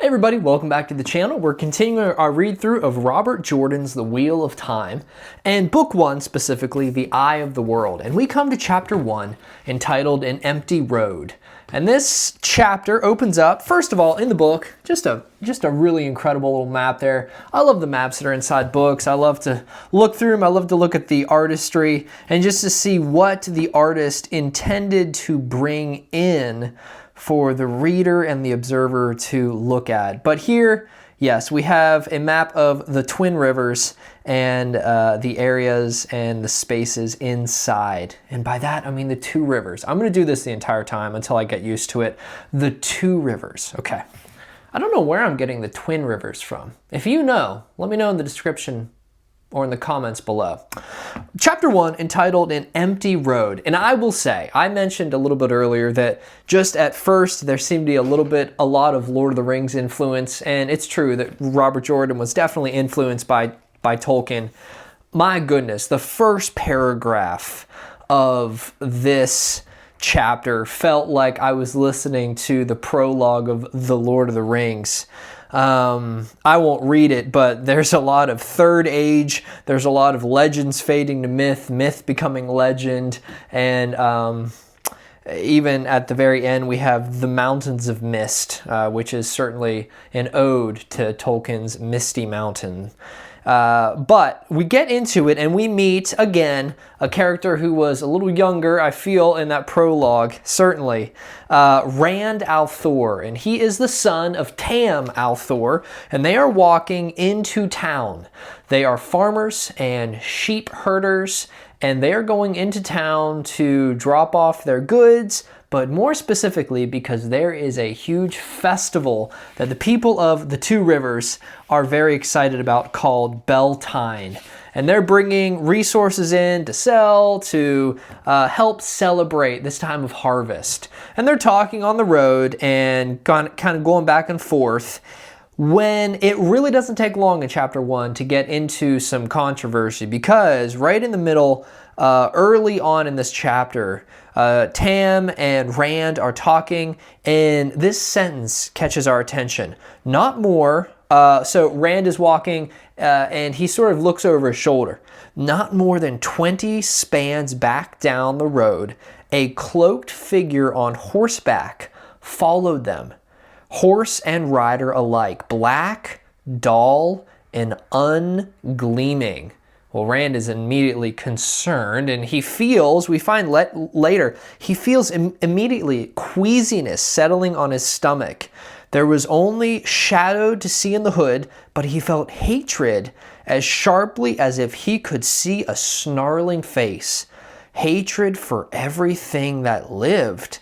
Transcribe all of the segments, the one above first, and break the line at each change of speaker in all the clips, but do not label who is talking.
Hey everybody, welcome back to the channel. We're continuing our read through of Robert Jordan's The Wheel of Time, and book 1 specifically, The Eye of the World. And we come to chapter 1 entitled An Empty Road. And this chapter opens up, first of all, in the book, just a really incredible little map there. I love the maps that are inside books. I love to look through them. I love to look at the artistry and just to see what the artist intended to bring in for the reader and the observer to look at. But here, yes, we have a map of the Twin Rivers and the areas and the spaces inside. And by that, I mean the two rivers. I'm going to do this the entire time until I get used to it. The two rivers. Okay. I don't know where I'm getting the Twin Rivers from. If you know, let me know in the description or in the comments below. Chapter 1 entitled An Empty Road. And I will say, I mentioned a little bit earlier that just at first there seemed to be a lot of Lord of the Rings influence. And it's true that Robert Jordan was definitely influenced by Tolkien. My goodness, the first paragraph of this chapter felt like I was listening to the prologue of The Lord of the Rings. I won't read it, but there's a lot of Third Age, there's a lot of legends fading to myth, myth becoming legend, and even at the very end we have the Mountains of Mist, which is certainly an ode to Tolkien's Misty Mountain. But we get into it and we meet, again, a character who was a little younger, I feel, in that prologue, certainly, Rand al'Thor. And he is the son of Tam al'Thor, and they are walking into town. They are farmers and sheep herders, and they are going into town to drop off their goods, but more specifically because there is a huge festival that the people of the Two Rivers are very excited about called Bel Tine. And they're bringing resources in to sell, to help celebrate this time of harvest. And they're talking on the road and kind of going back and forth, when it really doesn't take long in chapter 1 to get into some controversy, because right in the middle, early on in this chapter, Tam and Rand are talking, and this sentence catches our attention. Not more. So Rand is walking, and he sort of looks over his shoulder. Not more than 20 spans back down the road, a cloaked figure on horseback followed them. Horse and rider alike, black, dull, and ungleaming. Well, Rand is immediately concerned, and he feels, we find later, he feels immediately queasiness settling on his stomach. There was only shadow to see in the hood, but he felt hatred as sharply as if he could see a snarling face. Hatred for everything that lived.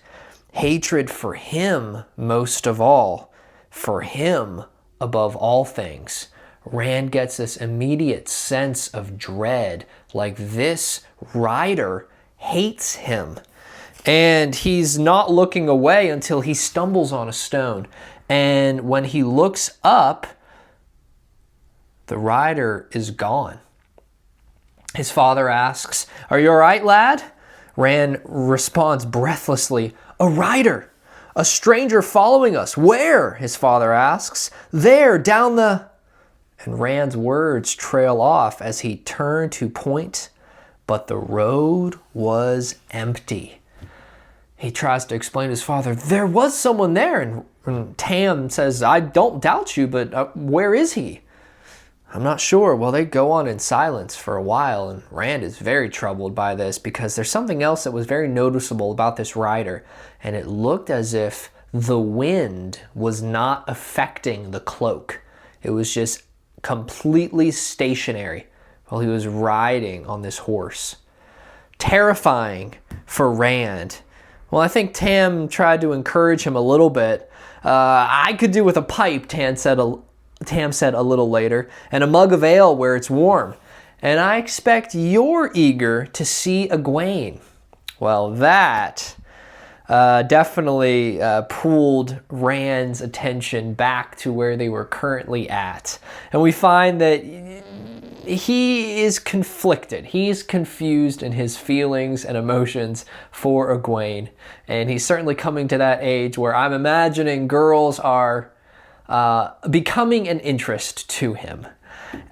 Hatred for him most of all. For him above all things. Rand gets this immediate sense of dread, like this rider hates him. And he's not looking away until he stumbles on a stone. And when he looks up, the rider is gone. His father asks, "Are you all right, lad?" Rand responds breathlessly, "A rider! A stranger following us. Where?" his father asks. "There, down the..." And Rand's words trail off as he turned to point, but the road was empty. He tries to explain to his father, "There was someone there." And Tam says, "I don't doubt you, but where is he?" "I'm not sure." Well, they go on in silence for a while, and Rand is very troubled by this because there's something else that was very noticeable about this rider, and it looked as if the wind was not affecting the cloak. It was just completely stationary while he was riding on this horse. Terrifying for Rand. Well, I think Tam tried to encourage him a little bit. "I could do with a pipe," Tam said a little later, "and a mug of ale where it's warm. And I expect you're eager to see Egwene." Well, that definitely pulled Rand's attention back to where they were currently at. And we find that he is conflicted. He's confused in his feelings and emotions for Egwene. And he's certainly coming to that age where I'm imagining girls are becoming an interest to him.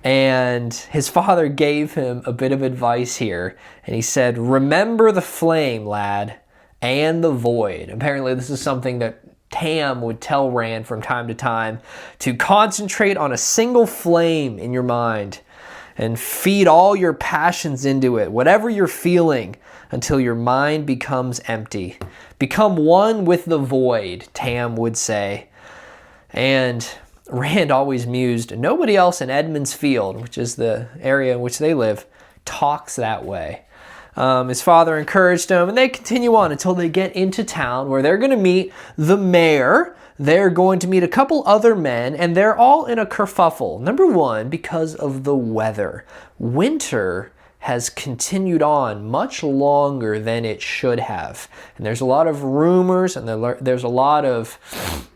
And his father gave him a bit of advice here, and he said, "Remember the flame, lad, and the void." Apparently this is something that Tam would tell Rand from time to time, to concentrate on a single flame in your mind and feed all your passions into it, whatever you're feeling, until your mind becomes empty. Become one with the void, Tam would say. And Rand always mused, nobody else in Edmund's Field, which is the area in which they live, talks that way. His father encouraged him, and they continue on until they get into town, where they're going to meet the mayor. They're going to meet a couple other men, and they're all in a kerfuffle. Number one, because of the weather. Winter has continued on much longer than it should have. And there's a lot of rumors, and there's a lot of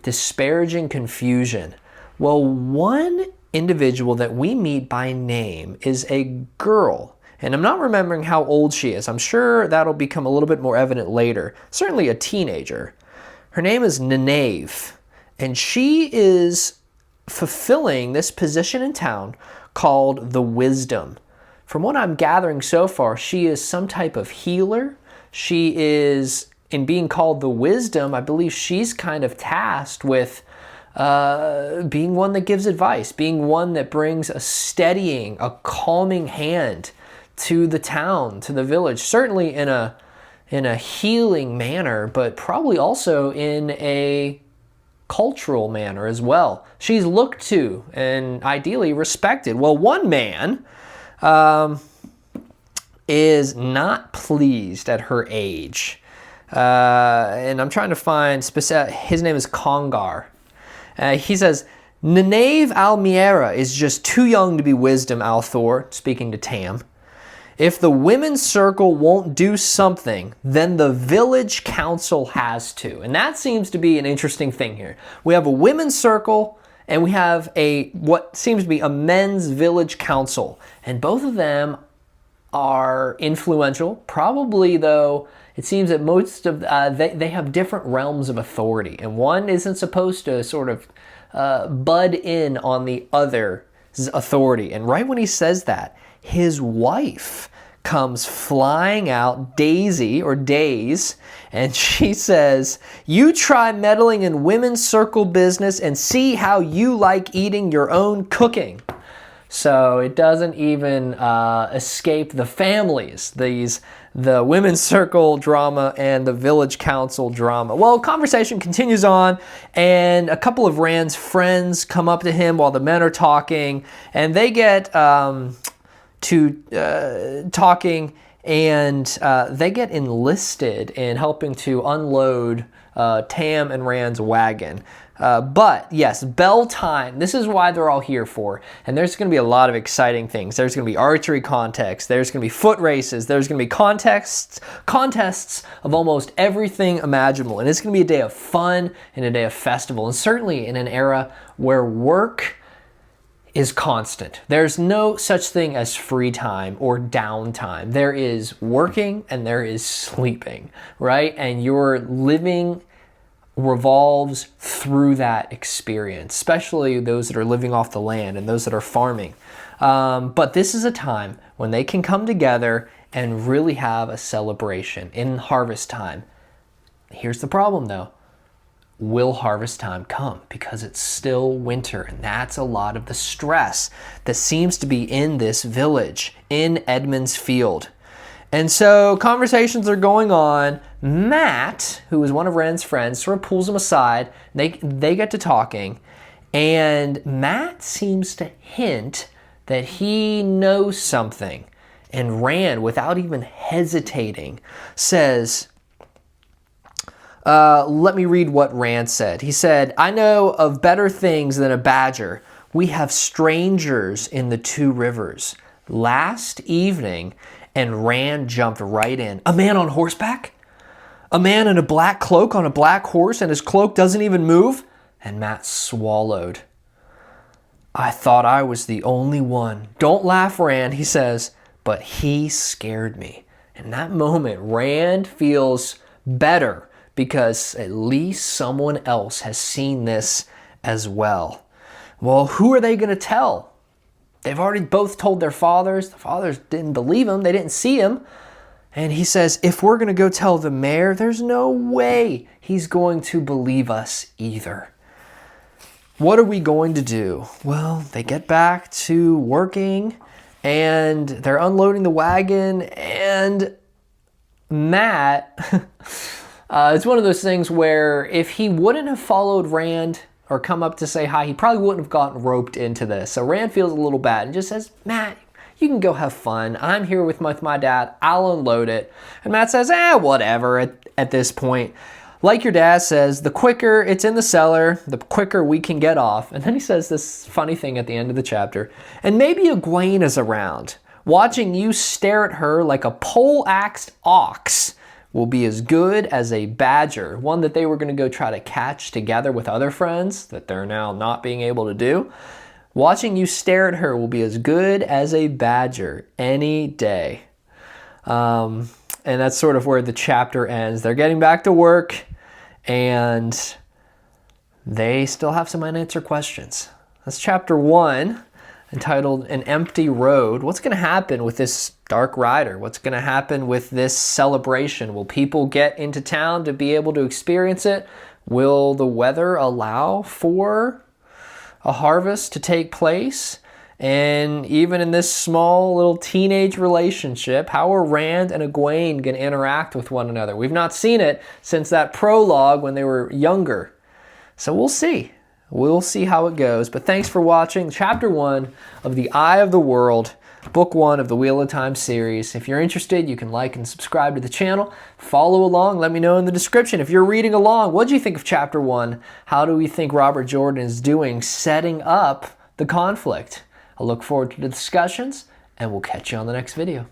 disparaging confusion. Well, one individual that we meet by name is a girl. And I'm not remembering how old she is. I'm sure that'll become a little bit more evident later. Certainly a teenager. Her name is Nynaeve. And she is fulfilling this position in town called the Wisdom. From what I'm gathering so far, she is some type of healer. She is, in being called the Wisdom, I believe she's kind of tasked with being one that gives advice, being one that brings a steadying, a calming hand to the town, to the village, certainly in a healing manner, but probably also in a cultural manner as well. She's looked to and ideally respected. Well, one man is not pleased at her age. And I'm trying to find his name is Congar. He says, Nynaeve Almiera is just too young to be Wisdom, Althor, speaking to Tam. If the women's circle won't do something, then the village council has to. And that seems to be an interesting thing here. We have a women's circle and we have what seems to be a men's village council. And both of them are influential. Probably, though, it seems that most of they have different realms of authority. And one isn't supposed to sort of bud in on the other's authority. And right when he says that, his wife comes flying out, Daisy, or Days, and she says, "You try meddling in women's circle business and see how you like eating your own cooking." So it doesn't even escape the families, the women's circle drama and the village council drama. Well, conversation continues on, and a couple of Rand's friends come up to him while the men are talking, and they get to talking, and they get enlisted in helping to unload Tam and Rand's wagon. But yes, Bel Tine, this is why they're all here for. And there's going to be a lot of exciting things. There's going to be archery contests. There's going to be foot races. There's going to be contests of almost everything imaginable. And it's going to be a day of fun and a day of festival. And certainly in an era where work is constant. There's no such thing as free time or downtime. There is working and there is sleeping, right? And your living revolves through that experience, especially those that are living off the land and those that are farming. But this is a time when they can come together and really have a celebration in harvest time. Here's the problem though. Will harvest time come? Because it's still winter, and that's a lot of the stress that seems to be in this village, in Edmund's Field. And so conversations are going on. Matt, who is one of Ren's friends, sort of pulls him aside. They get to talking, and Matt seems to hint that he knows something. And Ran, without even hesitating, says, let me read what Rand said. He said, "I know of better things than a badger. We have strangers in the two rivers. Last evening," and Rand jumped right in. "A man on horseback? A man in a black cloak on a black horse, and his cloak doesn't even move?" And Matt swallowed. "I thought I was the only one. Don't laugh, Rand," he says, "but he scared me." In that moment, Rand feels better, because at least someone else has seen this as well. Well, who are they going to tell? They've already both told their fathers. The fathers didn't believe him. They didn't see him. And he says, if we're going to go tell the mayor, there's no way he's going to believe us either. What are we going to do? Well, they get back to working and they're unloading the wagon, and Matt, it's one of those things where if he wouldn't have followed Rand or come up to say hi, he probably wouldn't have gotten roped into this. So Rand feels a little bad and just says, Matt, you can go have fun. I'm here with my dad. I'll unload it. And Matt says, whatever at this point. Like your dad says, the quicker it's in the cellar, the quicker we can get off. And then he says this funny thing at the end of the chapter. And maybe Egwene is around. Watching you stare at her like a pole-axed ox will be as good as a badger. One that they were going to go try to catch together with other friends that they're now not being able to do. Watching you stare at her will be as good as a badger any day. And that's sort of where the chapter ends. They're getting back to work, and they still have some unanswered questions. That's chapter 1, entitled An Empty Road. What's going to happen with this Dark Rider? What's going to happen with this celebration? Will people get into town to be able to experience it? Will the weather allow for a harvest to take place? And even in this small little teenage relationship, how are Rand and Egwene going to interact with one another? We've not seen it since that prologue when they were younger. So we'll see. We'll see how it goes. But thanks for watching Chapter 1 of The Eye of the World, Book 1 of the Wheel of Time series. If you're interested, you can like and subscribe to the channel. Follow along. Let me know in the description if you're reading along. What do you think of Chapter 1? How do we think Robert Jordan is doing setting up the conflict? I look forward to the discussions, and we'll catch you on the next video.